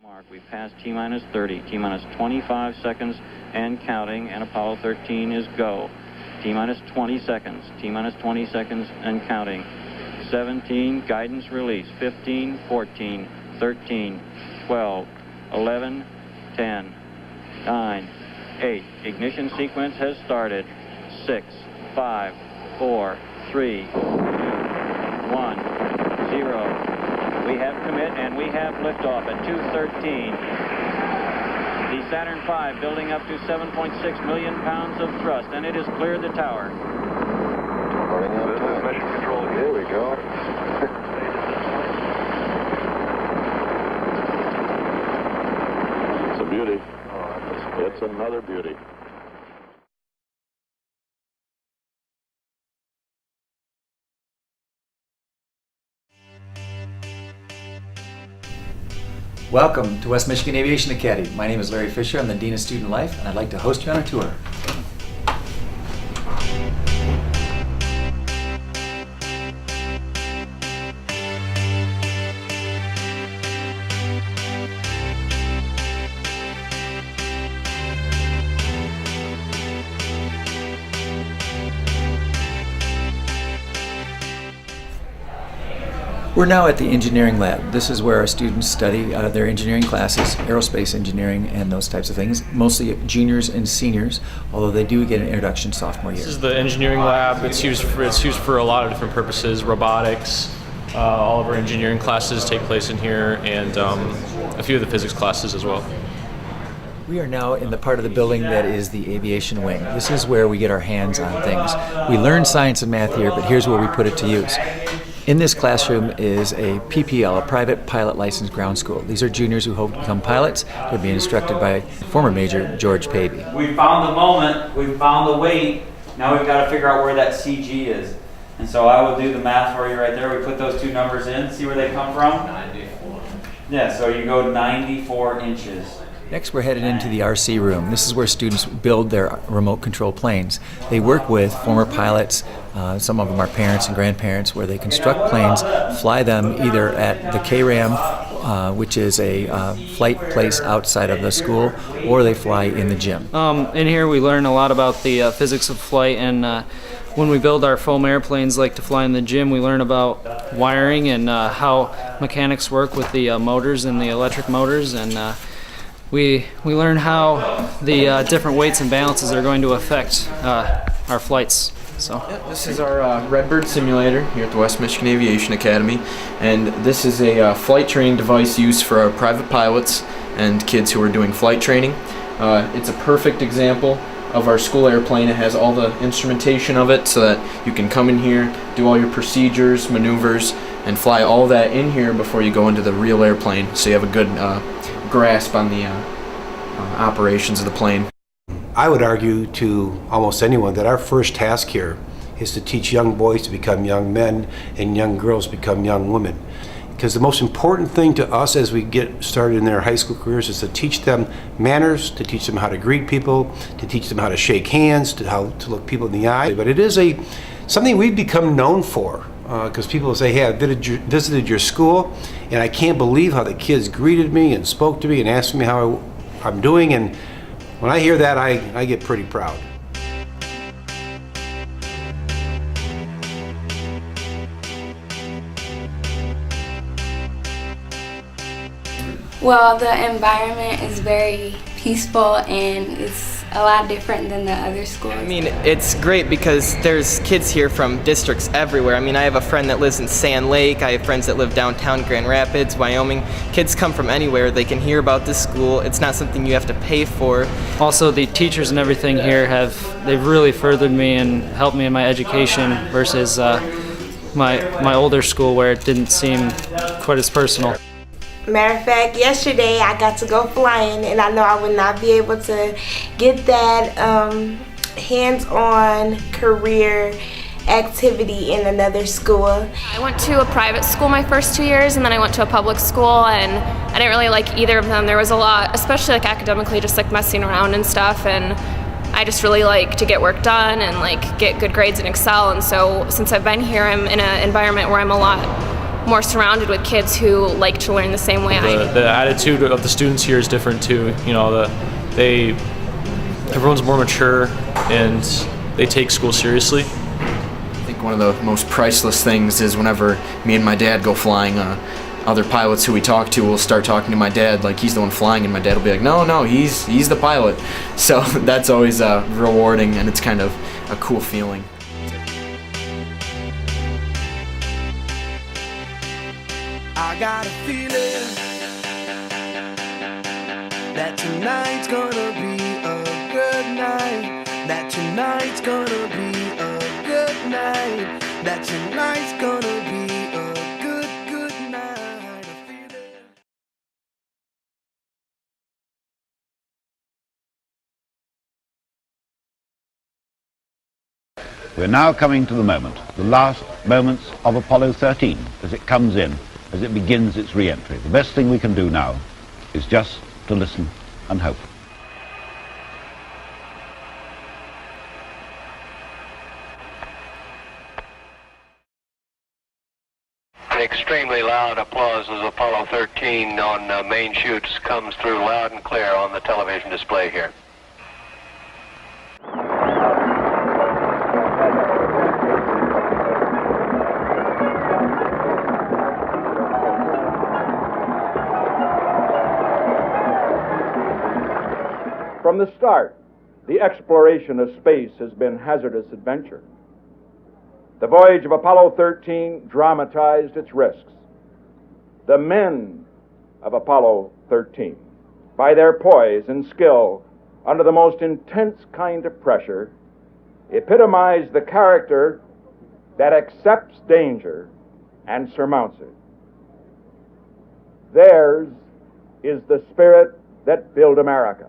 Mark, we passed T-minus 30, T-minus 25 seconds and counting, and Apollo 13 is go. T-minus 20 seconds, T-minus 20 seconds and counting. 17, guidance release, 15, 14, 13, 12, 11, 10, 9, 8. Ignition sequence has started. 6, 5, 4, 3, 2, 1, 0. We have commit and we have liftoff at 2:13. The Saturn V building up to 7.6 million pounds of thrust, and it has cleared the tower. This is mission control. Here we go. It's a beauty. It's another beauty. Welcome to West Michigan Aviation Academy. My name is Larry Fisher. I'm the Dean of Student Life, and I'd like to host you on a tour. We're now at the engineering lab. This is where our students study their engineering classes, aerospace engineering and those types of things, mostly juniors and seniors, although they do get an introduction sophomore year. This is the engineering lab. It's used for a lot of different purposes, robotics. All of our engineering classes take place in here, and a few of the physics classes as well. We are now in the part of the building that is the aviation wing. This is where we get our hands on things. We learn science and math here, but here's where we put it to use. In this classroom is a PPL, a private pilot licensed ground school. These are juniors who hope to become pilots. They're being instructed by former Major George Pavey. We found the moment, we found the weight, now we've got to figure out where that CG is. And so I will do the math for you right there. We put those two numbers in, see where they come from? 94. Yeah, so you go 94 inches. Next, we're headed into the RC room. This is where students build their remote control planes. They work with former pilots, some of them are parents and grandparents, where they construct planes, fly them either at the KRAM, which is a flight place outside of the school, or they fly in the gym. In here we learn a lot about the physics of flight, and when we build our foam airplanes like to fly in the gym, we learn about wiring and how mechanics work with the motors and the electric motors, and we learn how the different weights and balances are going to affect our flights. So this is our Redbird simulator here at the West Michigan Aviation Academy, and this is a flight training device used for our private pilots and kids who are doing flight training. It's a perfect example of our school airplane. It has all the instrumentation of it so that you can come in here, do all your procedures, maneuvers, and fly all that in here before you go into the real airplane, so you have a good grasp on the operations of the plane. I would argue to almost anyone that our first task here is to teach young boys to become young men and young girls to become young women. Because the most important thing to us as we get started in their high school careers is to teach them manners, to teach them how to greet people, to teach them how to shake hands, to how to look people in the eye. But it is something we've become known for. Because people will say, hey, I visited your school, and I can't believe how the kids greeted me and spoke to me and asked me how I'm doing. And when I hear that, I get pretty proud. Well, the environment is very peaceful, and it's a lot different than the other schools. I mean, it's great because there's kids here from districts everywhere. I mean, I have a friend that lives in Sand Lake. I have friends that live downtown Grand Rapids, Wyoming. Kids come from anywhere. They can hear about this school. It's not something you have to pay for. also the teachers and everything here they've really furthered me and helped me in my education versus my older school where it didn't seem quite as personal. Matter of fact, yesterday I got to go flying, and I know I would not be able to get that hands-on career activity in another school. I went to a private school my first 2 years, and then I went to a public school, and I didn't really like either of them. There was a lot, especially like academically, just like messing around and stuff, and I just really like to get work done and like get good grades and excel. And so since I've been here, I'm in an environment where I'm a lot more surrounded with kids who like to learn the same way I do. The attitude of the students here is different too. You know, everyone's more mature and they take school seriously. I think one of the most priceless things is whenever me and my dad go flying, other pilots who we talk to will start talking to my dad like he's the one flying, and my dad will be like, no, he's the pilot. So that's always rewarding, and it's kind of a cool feeling. I got a feeling that tonight's gonna be a good night. That tonight's gonna be a good night. That tonight's gonna be a good night. We're now coming to the moment, the last moments of Apollo 13 as it comes in, as it begins its re-entry. The best thing we can do now is just to listen and hope. Extremely loud applause as Apollo 13 on main chutes comes through loud and clear on the television display here. From the start, the exploration of space has been hazardous adventure. The voyage of Apollo 13 dramatized its risks. The men of Apollo 13, by their poise and skill under the most intense kind of pressure, epitomized the character that accepts danger and surmounts it. Theirs is the spirit that built America.